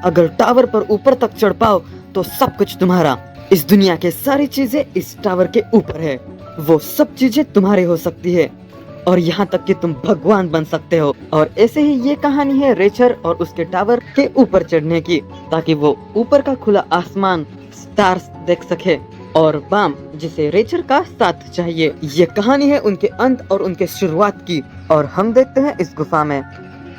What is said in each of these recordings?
अगर टावर पर ऊपर तक चढ़ पाओ तो सब कुछ तुम्हारा। इस दुनिया के सारी चीजें इस टावर के ऊपर है। वो सब चीजें तुम्हारी हो सकती है और यहाँ तक कि तुम भगवान बन सकते हो। और ऐसे ही ये कहानी है रेचर और उसके टावर के ऊपर चढ़ने की, ताकि वो ऊपर का खुला आसमान, स्टार्स देख सके। और बाम, जिसे रेचर का साथ चाहिए। ये कहानी है उनके अंत और उनके शुरुआत की। और हम देखते हैं इस गुफा में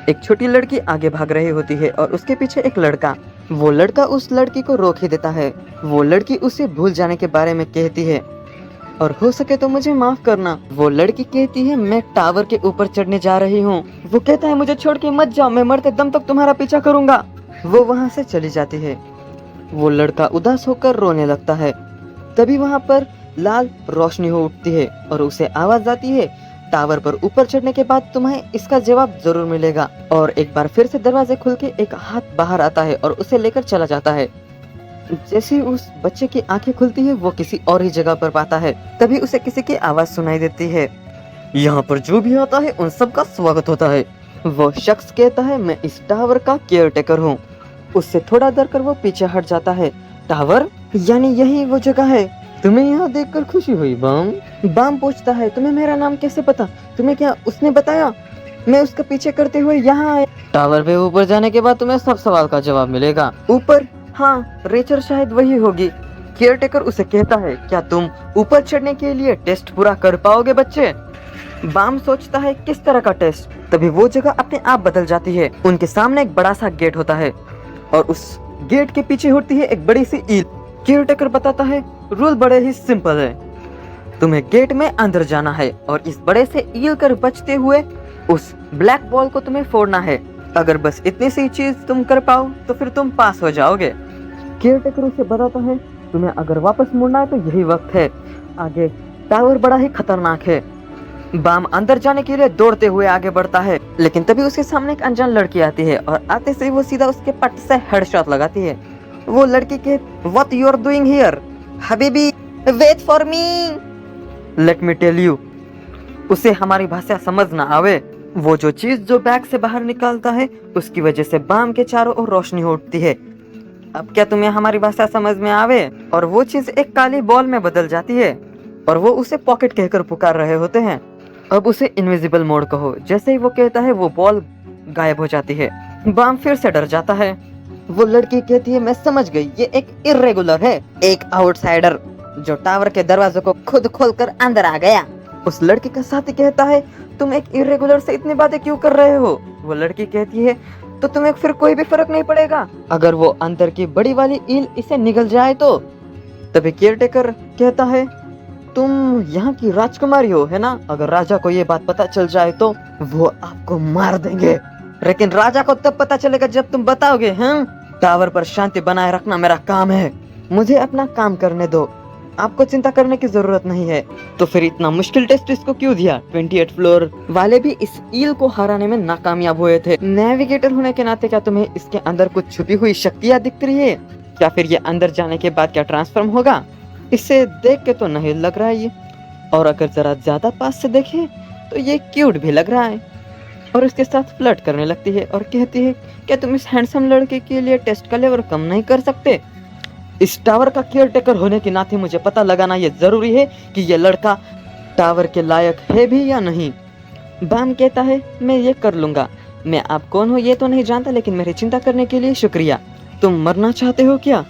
एक छोटी लड़की आगे भाग रही होती है और उसके पीछे एक लड़का। वो लड़का उस लड़की को रोक ही देता है। वो लड़की उसे भूल जाने के बारे में कहती है और हो सके तो मुझे माफ करना। वो लड़की कहती है मैं टावर के ऊपर चढ़ने जा रही हूँ। वो कहता है मुझे छोड़ के मत जाओ, मैं मरते दम तक तुम्हारा पीछा करूंगा। वो वहाँ से चली जाती है। वो लड़का उदास होकर रोने लगता है। तभी वहाँ पर लाल रोशनी हो उठती है और उसे आवाज आती है, टावर पर ऊपर चढ़ने के बाद तुम्हें इसका जवाब जरूर मिलेगा। और एक बार फिर से दरवाजे खुल के एक हाथ बाहर आता है और उसे लेकर चला जाता है। जैसे ही उस बच्चे की आंखें खुलती है वो किसी और ही जगह पर पाता है। तभी उसे किसी की आवाज सुनाई देती है, यहाँ पर जो भी आता है उन सब का स्वागत होता है। वो शख्स कहता है मैं इस टावर का केयर टेकर हूँ। उससे थोड़ा डर कर वो पीछे हट जाता है। टावर यानी यही वो जगह है। तुम्हें यहाँ देखकर खुशी हुई बाम? बाम पूछता है तुम्हें मेरा नाम कैसे पता? तुम्हें क्या उसने बताया? मैं उसका पीछे करते हुए यहाँ आया। टावर पे ऊपर जाने के बाद तुम्हें सब सवाल का जवाब मिलेगा। ऊपर? हाँ, रेचर शायद वही होगी। केयरटेकर उसे कहता है क्या तुम ऊपर चढ़ने के लिए टेस्ट पूरा कर पाओगे बच्चे? बाम सोचता है किस तरह का टेस्ट। तभी वो जगह अपने आप बदल जाती है। उनके सामने एक बड़ा सा गेट होता है और उस गेट के पीछे होती है एक बड़ी सी ईल। केयरटेकर बताता है रूल बड़े ही सिंपल है, तुम्हें गेट में अंदर जाना है और इस बड़े से ईल कर बचते हुए उस ब्लैक बॉल को तुम्हें फोड़ना है। अगर बस इतनी सी चीज तुम कर पाओ तो फिर तुम पास हो जाओगे। केयरटेकर उसे बताता है तुम्हें अगर वापस मुड़ना है तो यही वक्त है, आगे टावर बड़ा ही खतरनाक है। बाम अंदर जाने के लिए दौड़ते हुए आगे बढ़ता है, लेकिन तभी उसके सामने एक अनजान लड़की आती है और आते से वो सीधा उसके पट से हेडशॉट लगाती है। वो लड़की के what you are doing here हबीबी, wait for me. Let me tell you, उसे हमारी भाषा समझ ना आवे। वो जो चीज जो बैग से बाहर निकालता है उसकी वजह से बाम के चारों ओर रोशनी उठती है। अब क्या तुम्हें हमारी भाषा समझ में आवे? और वो चीज एक काली बॉल में बदल जाती है और वो उसे पॉकेट कहकर पुकार रहे होते हैं। अब उसे इनविजिबल मोड कहो। जैसे ही वो कहता है वो बॉल गायब हो जाती है। बाम फिर से डर जाता है। वो लड़की कहती है मैं समझ गई, ये एक इर्रेगुलर है, एक आउटसाइडर जो टावर के दरवाजे को खुद खोलकर अंदर आ गया। उस लड़की का साथी कहता है तुम एक इर्रेगुलर से इतनी बातें क्यों कर रहे हो? वो लड़की कहती है तो तुम्हें फिर कोई भी फर्क नहीं पड़ेगा अगर वो अंदर की बड़ी वाली ईल इसे निगल जाए तो। तभी केयरटेकर कहता है तुम यहाँ की राजकुमारी हो है ना? अगर राजा को ये बात पता चल जाए तो वो आपको मार देंगे। लेकिन राजा को तब पता चलेगा जब तुम बताओगे। टावर पर शांति बनाए रखना मेरा काम है, मुझे अपना काम करने दो, आपको चिंता करने की जरूरत नहीं है। तो फिर इतना मुश्किल टेस्ट इसको क्यों दिया? 28 फ्लोर वाले भी इस ईल को हराने में नाकामयाब हुए थे। नेविगेटर होने के नाते क्या तुम्हें इसके अंदर कुछ छुपी हुई शक्तियाँ दिख रही है? क्या फिर ये अंदर जाने के बाद क्या ट्रांसफॉर्म होगा? इसे देख के तो नहीं लग रहा है ये, और अगर जरा ज्यादा पास से देखे तो ये क्यूट भी लग रहा है। और उसके साथ फ्लर्ट करने लगती है और कहती है क्या तुम इस हैंडसम लड़के के लिए टेस्ट का लेवल कम नहीं कर सकते? इस टावर का केयरटेकर होने के नाते मुझे पता लगाना ये जरूरी है कि ये लड़का टावर के लायक है भी या नहीं। बाम कहता है मैं ये कर लूंगा। मैं आप कौन हो ये तो नहीं जानता, लेकिन मेरी चिंता करने के लिए शुक्रिया। तुम मरना चाहते हो क्या?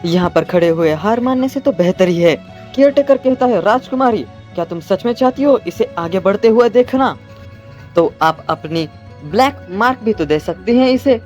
यहाँ पर खड़े हुए हार मानने से तो बेहतर ही है। केयरटेकर कहता है राजकुमारी क्या तुम सच में चाहती हो इसे आगे बढ़ते हुए देखना? तो आप अपनी ब्लैक मार्क भी तो दे सकती हैं इसे।